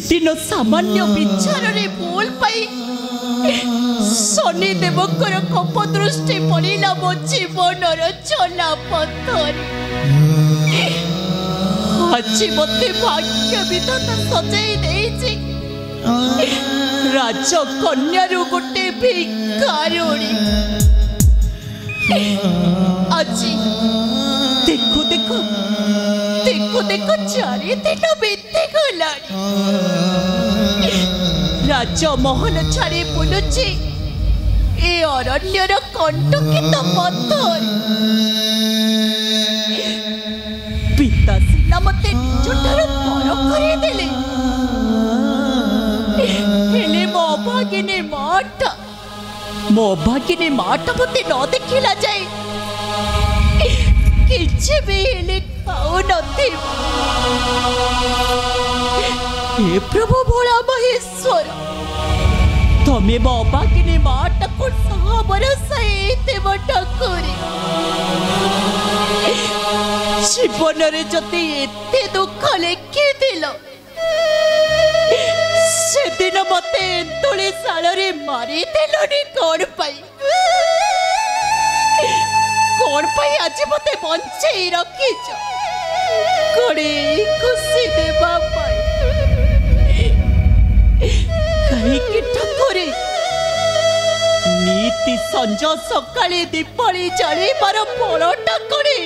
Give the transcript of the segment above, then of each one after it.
दिन सामान्य विचार भूल पाई शनि देवकर कप दृष्टि पड़ा मो जीवन चला पथर आज मत भाग्य विधाता सजाई दे राजकन्यारू गोटे भिखारुणी आज देखो देखो देखो देखो 4 दिन बीती गला राजमहल छाड़ी बुलुची ए अरण्यर कंटकित पथर पिता सीना मते निजठार पर करदेले हेले मो भागिनी माटा मते न देखिला जाए किछि भी हेले खाऊ नथि हे प्रभु भोला महेश्वर तमे मो भागिनी माटा को साबर सहित ठाकुरी जीवन रे जति एते दुख लेखि दिलो से दिन मते तुली सालरे मारी देलोनी कौन पाई आज मते बंचई रखिछ कोड़ी खुशी देबा पाई कहीं कि ठाकुरे नीति संज सकाळे दीपावली जली मार फलटा कोड़ी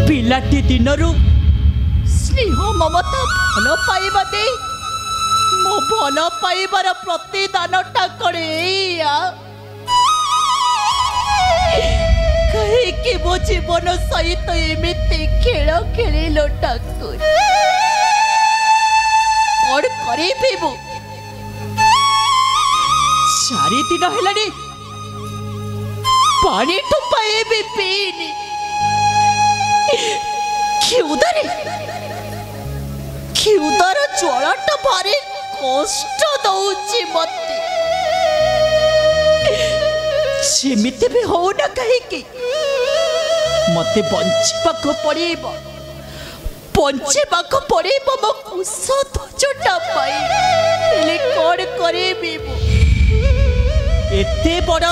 पिलाटी दिनरू स्नेह ममता भल पाइबा दे मो भल पाइबार प्रतिदानटा करे कहीं मो जीवन सहित एमती खेल खेल ठाकुर कौन करेबी मु 4 दिन है पानी टोपाए भी पीनी क्षुदार ज्वालाटा भारी कष्ट दौची मते सेमिति भी हो ना कहीं मते बंचीबाक पड़ेब मो कुश ध्वजटा पाई हेले कौन करेबी एते बड़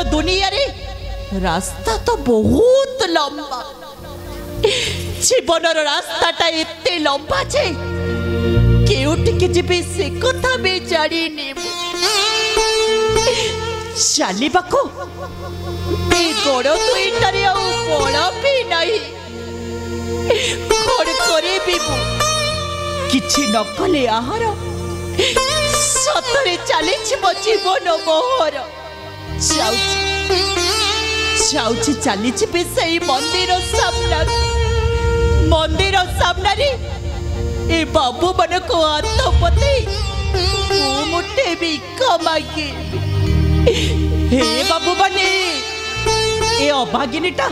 दुनिया रे रास्ता तो बहुत लंबा जीवन रास्ताटा एते लंबा जे केउटिके जीवी से कथा भी जानी चलवाको गोड़ दुईटारे बल भी नहीं कौन करेबी किछि न कले आहार सतरे चली मो जीवन मोहर जाऊची चली से मंदिर सामना रे ए बाबू मन को हाथ पते मुठे भी कमागे हे बाबू बने ए अभागिनीटा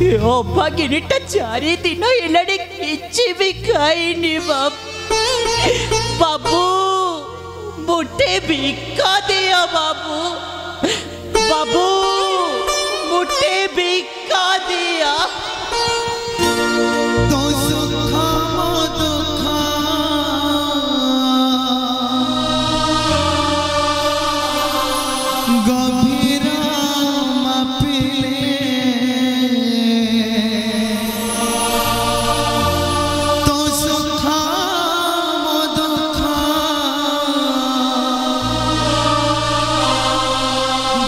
4 दिन हेलाणी किछि भी खाइनी बाबू मुठे भिक्षा दिया बाबू मुठे भिक्षा दिया तो सुखा दुखा गभीर मापिले तो सुखा दुखा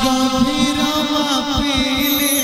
गभीर मापिले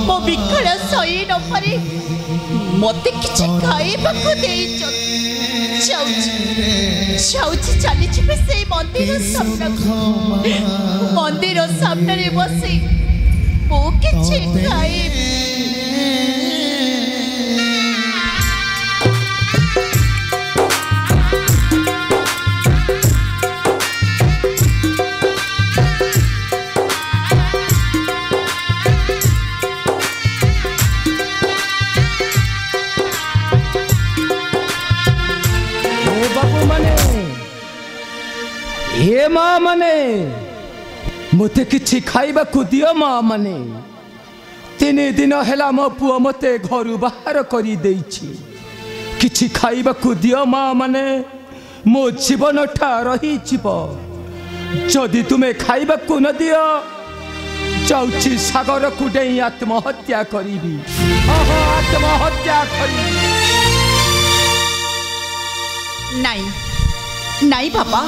मो विकल सही न पारे मते किछि खाइबाकू देइछ चली छिबे से मंदिर सामने बसी मो किछि खाइब हे माँ मने मते किछि खाइबाकू दियो माँ मने 3 दिन हेला मो पुओ मते घर बाहर करी देइछि किछि खाइबाकू दियो माँ मने मो जीवन ठा रही जीव जदि तुमे खाइबाकू न दियो जाउछि सागर को डेई आत्महत्या करिबी आत्महत्या करिबी नहीं नहीं बाबा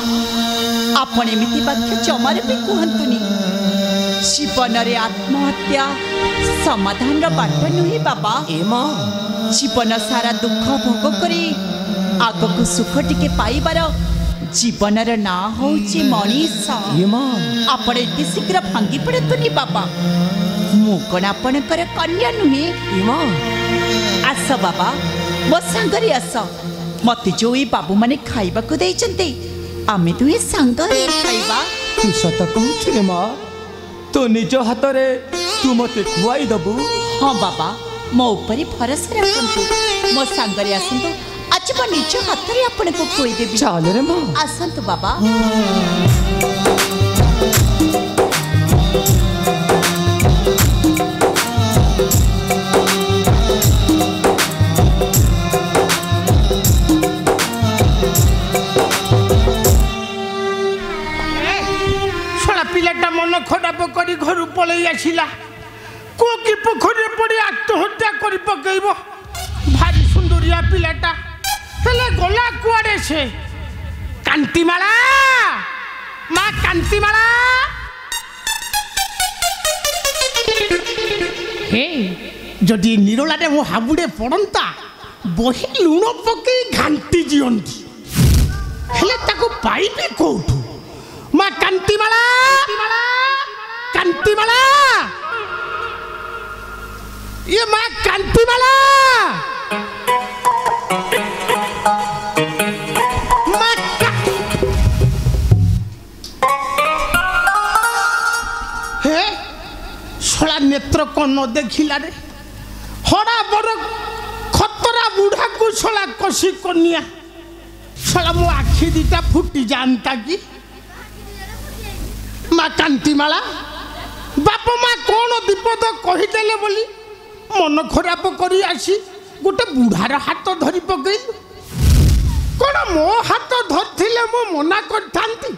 आपण एमती वाक्य जमारे भी कहतुनी जीवन रे आत्महत्या समाधान बाट नुहे बाबा जीवन सारा दुख भोग करी आग को सुख टिके पाइबार जीवन ना होची मनीष आपण एते शीघ्र भांगी पड़तुनी बाबा मु कोन आपणकर कन्या नुहे आस बाबा मो संगरी आस मते जो ये बाबू माने खाइबा को देइचंते आमे तो ये संग रे खाइबा तू सत कहू रे माँ तो निज हाथ रे तू मते खुआई दबु हाँ बाबा मो ऊपर भरोसा रखंतु मो संग रे आसंतु आज मो निज हाथ रे आपन को खुआई देबी चल रे माँ आसंतु बाबा खराब करी घर पलि आसला को कि पोखरी पड़ी आत्महत्या कर पकईब भारी सुंदरिया पिलाटा हेले गला कुआडे से कांतिमाला माँ कांतिमाला हे जदि निरोला मो हाबुड़े पड़ंता बही लुण पकई घांटी जियंती हेले ताको पाइबे कोठू माँ कांतिमाला कांतिमाला ये माँ कांतिमाला हे सोला नेत्र कौन न देखिला रे हड़ा बड़ खतरा बुढ़ा को सोला कसी कनिया सोला मो आखि दीटा फुटी जानता कि माँ कांतिमाला बाप माँ कौन विपद कहीदेले बोली मन खराब करी आसी गोटे बुढ़ार हाथ धरी पकईलु कौन मो हाथ धरथिले मो मना करथांती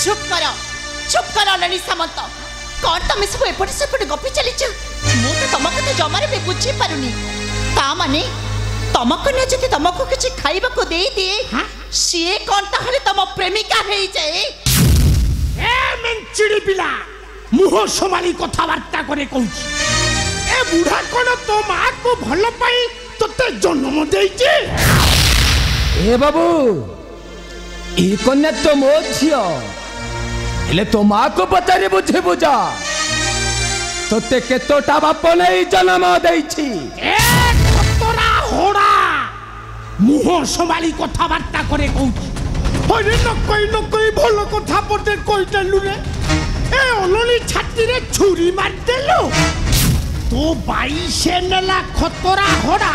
चुप कर लनी सामंत कौन तमे सब एपटे सेपटे गपी चलीच मु तो तम कथा जमारे भी बुझी पारुनी ता माने तमको न जति तमको किछि खाइबा को देई दिए सिए कौन ताहले तम प्रेमिका हेई जाए ए मेंचिड़ी पिला मुह समाली कथावार्ता करे कहूची ए बुढ़ा कोन तो मां को भल पाई तते जन्म देइची ए बाबू ई कन्या तो मो झियो हेले तो मां को पचारे बुझे बुझा तते केतोटा बाप नै जन्म देइची ए कतरा होड़ा मुह समाली कथावार्ता करे कहूची अरे नकई भल कथा पटे कहीदेलु रे ए अनली छाती रे छुरी मार देलु तो बाई से नेला खतरा होड़ा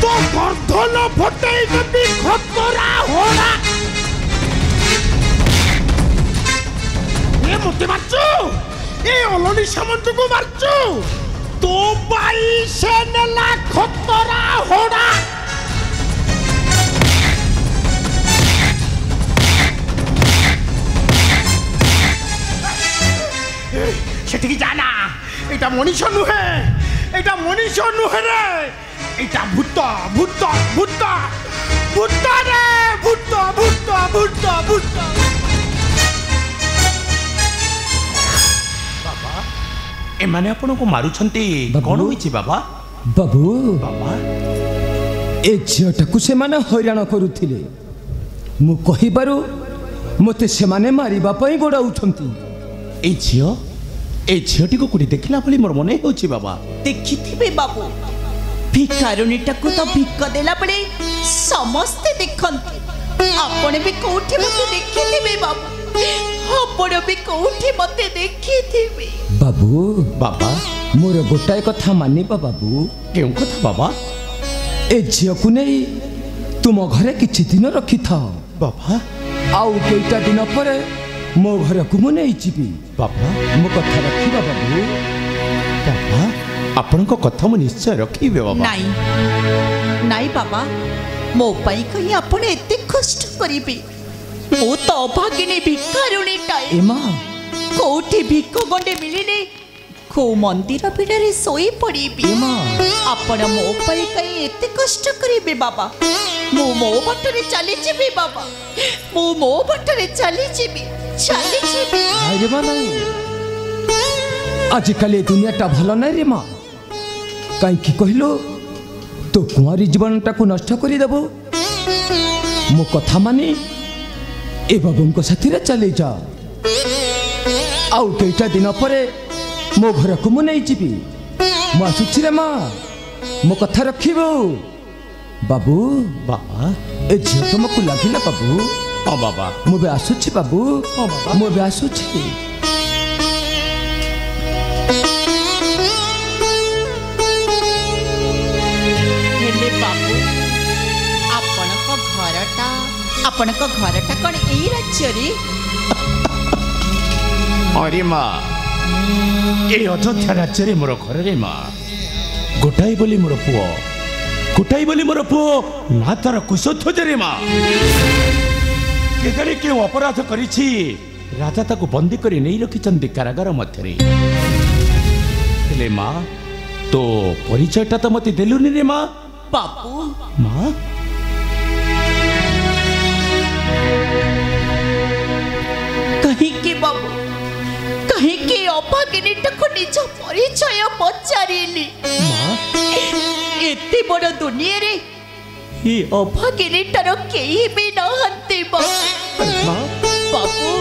तो गर्दन फटई देबी खतरा होड़ा ए मते मारचू ए अनली सामंत को मारचू तो बाई से नेला खतरा होड़ा সেটিকি জানা এটা মনীষ নুহে এটা মনীষ নুহে রে এটা ভূত ভূত ভূত ভূত রে ভূত ভূত ভূত ভূত एमाने आपण को मारुछंती बाबू। कोन होईची बाबा बाबू बाबा ए झीटाକୁ ସେମାନେ ହଇରାଣ କରୁଥିଲେ ମୁଁ କହିବାରୁ ମୋତେ ସେମାନେ ମାରିବା ପାଇଁ ଗୋଡ଼ାଉଛନ୍ତି ए झियोटी को कोठी देखिला भली मोर मने होची बाबा ଦେଖିଥିବେ ବାବୁ ଭିକାରୁଣୀଟାକୁ ତ ଭିକ ଦେଲା ବେଳେ ସମସ୍ତେ ଦେଖନ୍ତି ଆପଣ ବି କୋଉଠି ମତେ ଦେଖିଥିବେ ବାବୁ ଆପଣ ବି କୋଉଠି ମତେ ଦେଖିଥିବେ ବାବୁ बाबा ମୋର ଗୋଟାଏ କଥା ମାନିବା ବାବୁ केउ कथा बाबा ଏ ଝିଅକୁ ନେଇ ତୁମ ଘରେ କିଛି ଦିନ ରଖିଥାଅ बाबा ଆଉ କେଇଟା ଦିନ ପରେ ମୋ ଘରକୁ ମୁଁ ନେଇଯିବି बाबा ମୋ କଥା ରଖିବା ବାବୁ बाबा आपण को कथा मु निश्चय रखिबे बाबा ନାଇଁ ନାଇଁ ବାବା ମୋ ପାଇଁ କହି ଆପଣ ଏତେ କଷ୍ଟ କରିବେ ମୁଁ ତ ଅଭାଗିନୀ ଭିକାରୁଣୀଟାଏ ଏ ମା କୋଉଠି ଭିକ ଗଣ୍ଡେ ମିଳିଲେ କୋଉ ମନ୍ଦିର ପିଢ଼ରେ ଶୋଇ ପଡ଼ିବି ଏ ମା ଆପଣ ମୋ ପାଇଁ କାହିଁ ଏତେ କଷ୍ଟ କରିବେ ବାବା ମୁଁ ମୋ ବାଟରେ ଚାଲିଯିବି ବାବା ମୁଁ ମୋ ବାଟରେ ଚାଲିଯିବି ନାଇଁ ରେ ମା ନାଇଁ ଆଜିକାଲି ଏ ଦୁନିଆଟା ଭଲ ନାହିଁ ରେ ମା କାହିଁକି କହିଲୁ ତୋ କୁଆଁରୀ ଜୀବନଟାକୁ ନଷ୍ଟ କରିଦେବୁ ମୋ କଥା ମାନି ଏ ବାବୁଙ୍କ ସାଥିରେ ଚାଲିଯା ଆଉ କେଇଟା ଦିନ ପରେ ମୋ ଘରକୁ ମୁଁ ନେଇଯିବି ମୁଁ ଆସୁଛି ରେ ମା ମୋ କଥା ରଖିବୁ ବାବୁ बाबा ଏ ଝିଅ ତୁମକୁ ଲାଗିଲା ବାବୁ हां बाबा ମୁଁ ବି ଆସୁଛି ବାବୁ ହଁ ବାବା। ମୁଁ ବି ଆସୁଛି ହେଲେ ବାବୁ ଆପଣଙ୍କ ଘରଟା କ'ଣ ଏଇ ରାଜ୍ୟରେ अरे माँ ए अयोध्या राज्य रे मोर घर रे माँ गोटाई बोली मोर पुओ गोटाई बोली मोर पुओ ना तार कुशध्वज रे माँ केजाणी के अपराध करिछि राजा ताको बंदी करी नहीं रखिछन्ति कारागार मध्य रे हेले माँ तो परिचयटा तो मते देलुनी रे माँ बाबू माँ कहीं बाबू कहीं अभागिनीटाକୁ निज परिचय पचारिली माँ एते बड़ दुनियारे ये अभागिनीटार केही भी नहंती माँ बाबू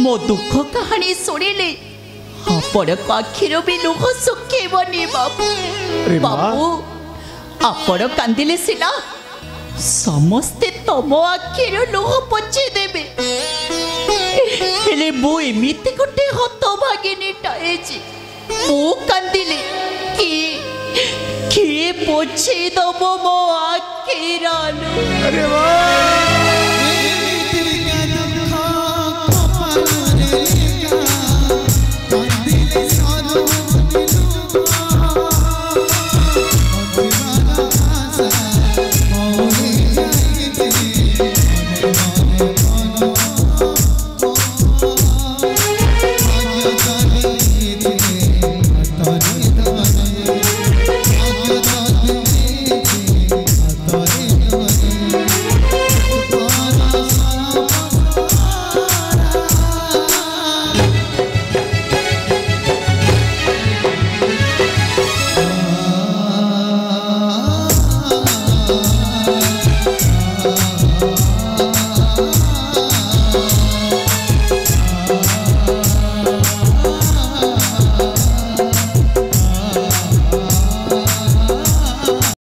मो दुख कहानी शुणिले आपण आखिर भी लुह सुखेबनी बाबू अरे माँ। बाबू आपण कांदिले सिना समस्ते तम आखिर लुह पोछि देबे हेले मु एमिति गोटे हतभागिनीटाए जे मु कांदिले किए पोछि दब मो आखिर लु अरे माँ Thank you.